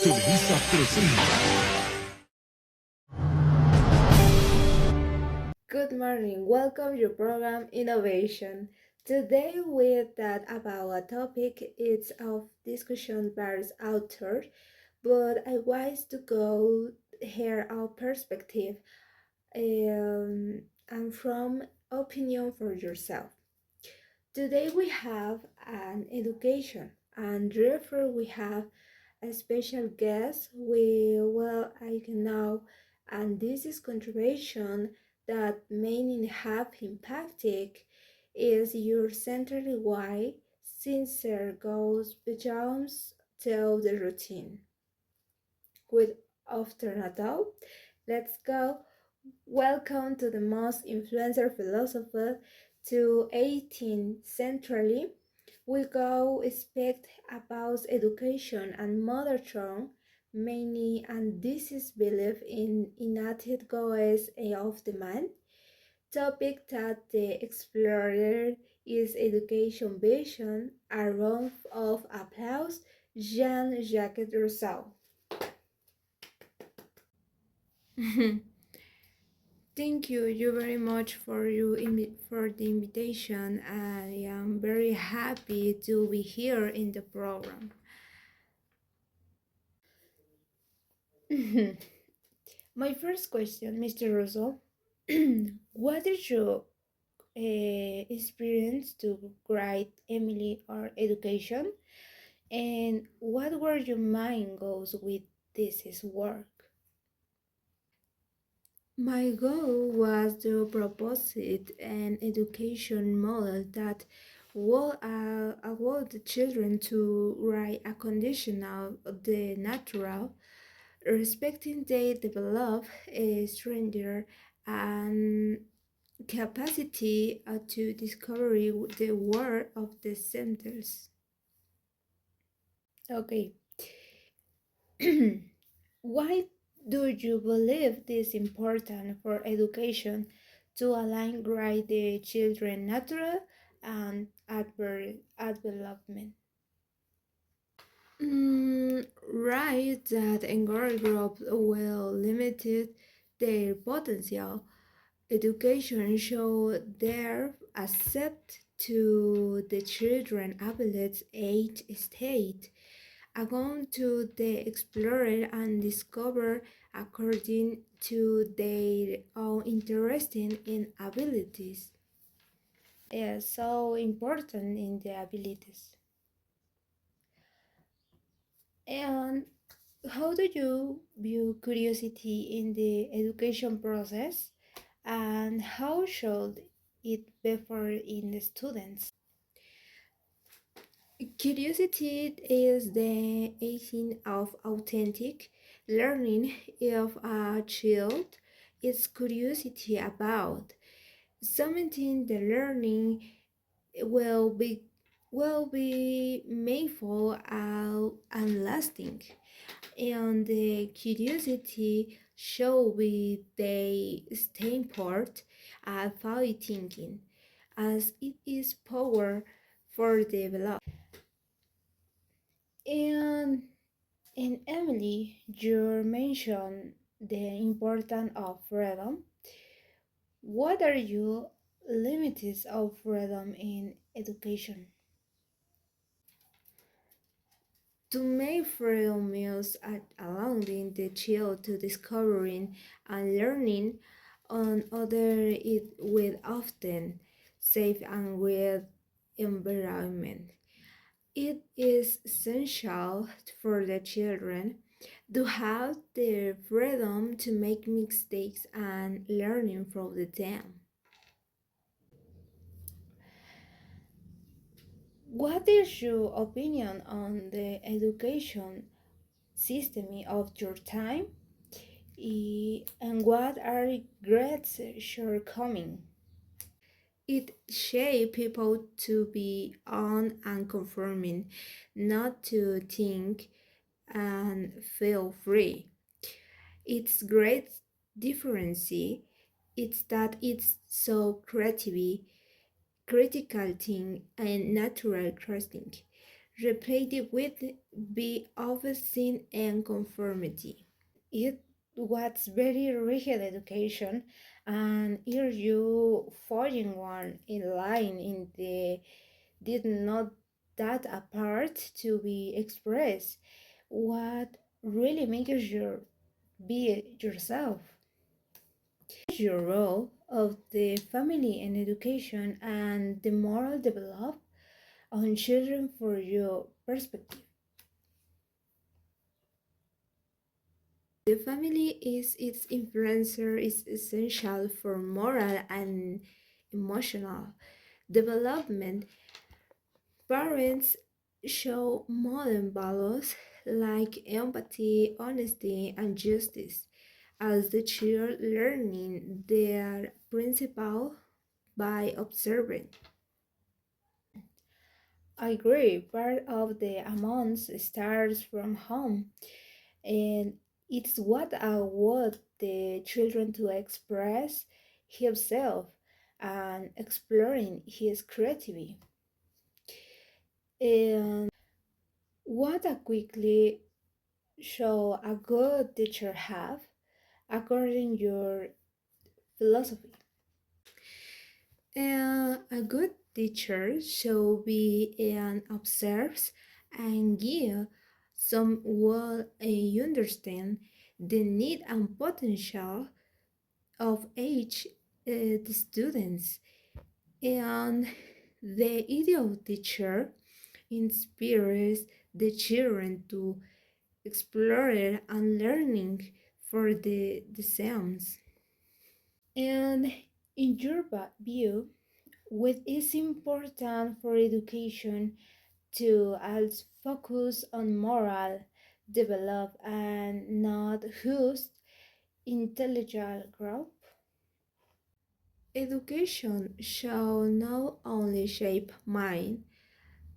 Televisa presenta. Good morning. Welcome your program Innovation. Today we talk about a topic it's of discussion various authors, but I want to go here our perspective and from opinion for yourself. Today we have an education and therefore we have a special guest I can know and this is contribution that many have impacted is your centrally why sincere goes beyond to the routine. With after ado, let's go. Welcome to the most influential philosopher to 18th century. We go speak about education and mother tongue, many and this is belief in innate goals of the man. Topic that the explorer is education vision. A round of applause, Jean-Jacques Rousseau. Thank you very much for the invitation. I am very happy to be here in the program. My first question, Mr. Russell, what is your experience to grade Emily or education, and what were your main goals with this work? My goal was to propose an education model that would allow the children to write a condition of the natural, respecting their develop a strength and capacity to discover the world of the centers. Okay. Why do you believe this important for education to align grade the children natural and development? Right, that engaged groups will limited their potential. Education show their accept to the children abilities age state according to the explorer and discover according to their own interest in abilities. Is so important in the abilities. And how do you view curiosity in the education process and how should it be for in the students? Curiosity is the essence of authentic learning. If a child is curiosity about something, the learning will be will be meaningful and lasting. And the curiosity show be the standpoint at thinking, as it is power for development. And in Emily, you mentioned the importance of freedom. What are your limits of freedom in education? To make freedom means allowing the child to discovering and learning on other it with often safe and with environment. It is essential for the children to have the freedom to make mistakes and learning from them. What is your opinion on the education system of your time? And what are great shortcomings? It shapes people to be unconforming, not to think and feel free. Its great difference is that it's so creative, critical thing and natural trusting. replaced with be obscene and conformity. It was very rigid education, and here you following one in line in the did not that apart to be expressed. What really makes you be yourself? Your role of the family and education and the moral develop on children for your perspective. The family is its influencer is essential for moral and emotional development. Parents show modern values like empathy, honesty, and justice as the child learning their principle by observing. I agree. Part of the amounts starts from home, and it's what I want the children to express himself and exploring his creativity. And what a quickly show a good teacher have according your philosophy. A good teacher should be and observes and give some will understand the need and potential of each the students, and the ideal teacher inspires the children to explore and learning for the same. And in your view, what is important for education to also focus on moral develop and not just intellectual growth? Education shall not only shape mind,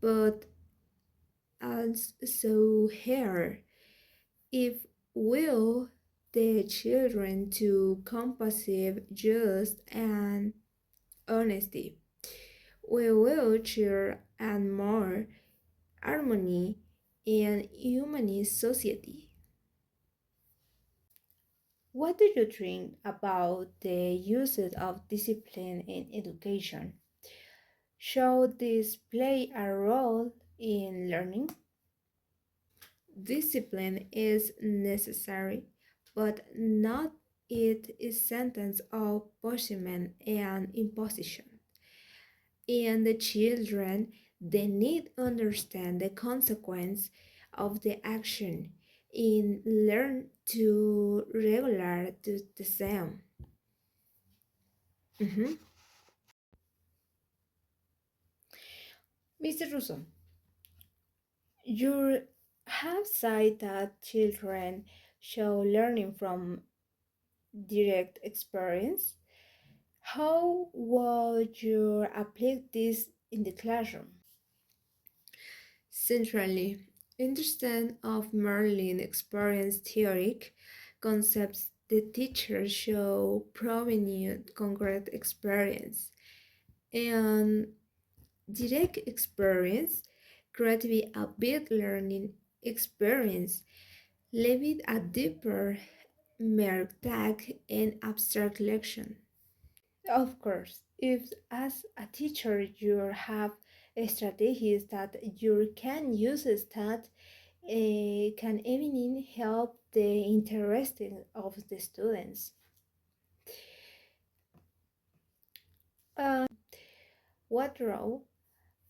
but also heart. If will the children to compassion, just and honesty, we will cheer and more harmony in human society. What do you think about the uses of discipline in education? Should this play a role in learning? Discipline is necessary, but not it is sentence of punishment and imposition. And the children they need understand the consequence of the action and learn to regular the same. Mhm. Mr. Russo, you have said that children show learning from direct experience. How would you apply this in the classroom? Centrally, understand of Merlin experience theoric concepts the teachers show prominent concrete experience and direct experience creativity a bit learning experience levied a deeper mere tag and abstract lection. Of course, if as a teacher you have strategies that you can use that can even help the interest of the students. What role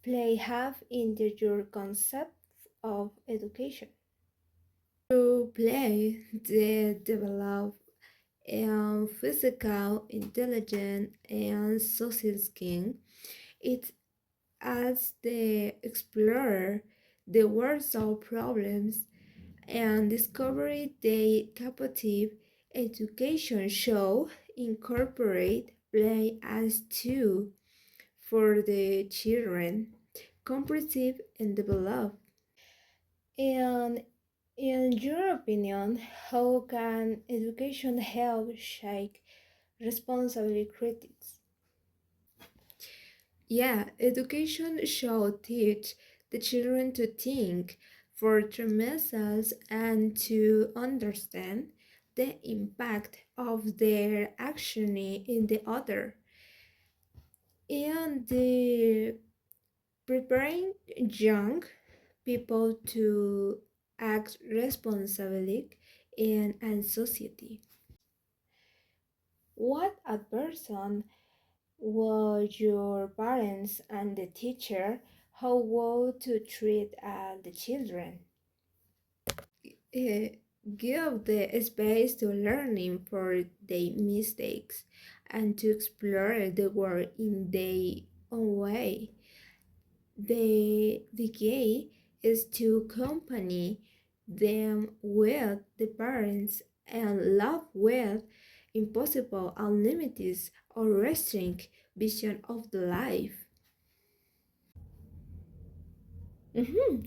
play have in your concept of education? To play, they develop physical, intelligence, and social skills. It as the explorer, the world solve problems and discovery the captive education show incorporate play as tool for the children, comprehensive and develop. And in your opinion, how can education help shape responsibility critics? Yeah, education should teach the children to think for themselves and to understand the impact of their action in the other. And the preparing young people to act responsibly in society. What a person was your parents and the teacher how well to treat the children. Eh, Give the space to learning for their mistakes and to explore the world in their own way. The key is to accompany them with the parents and love with impossible unlimited or restraint vision of the life.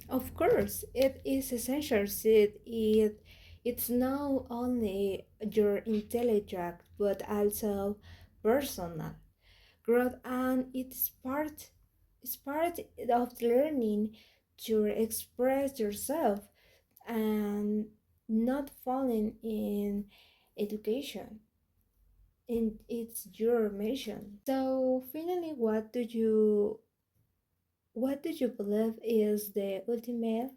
Of course, it is essential that it's not only your intellect but also personal growth, and it's part of learning to express yourself and not falling in education, and it's your mission. So finally, what do you believe is the ultimate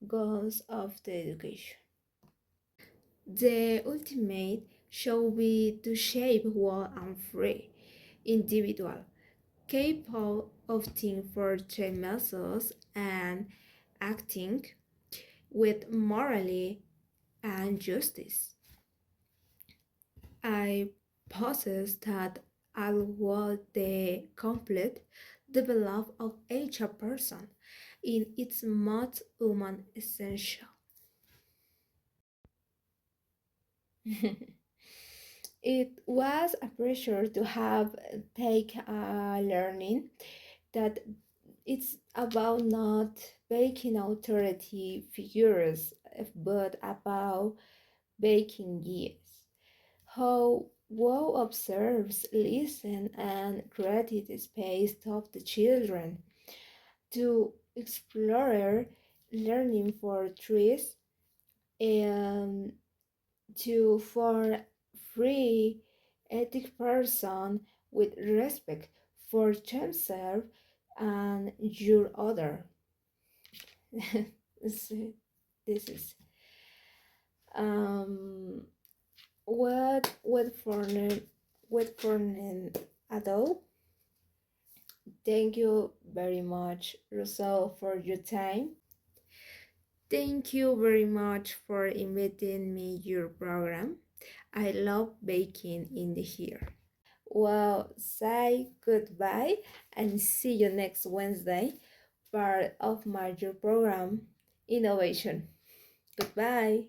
goals of the education? The ultimate should be to shape whole and free individual capable of thinking for themselves and acting with morality and justice. I possess that allow the complete development of each person in its most human essential. It was a pleasure to have take learning that it's about not baking authority figures but about baking years. How Wow observes, listen, and created space of the children to explore learning for trees and to for free ethic person with respect for themselves and your other. this this is um what for an adult. Thank you very much, Rousseau, for your time. Thank you very much for inviting me your program. I love baking in the here. Well, say goodbye and see you next Wednesday, part of my your program, Innovation. Goodbye.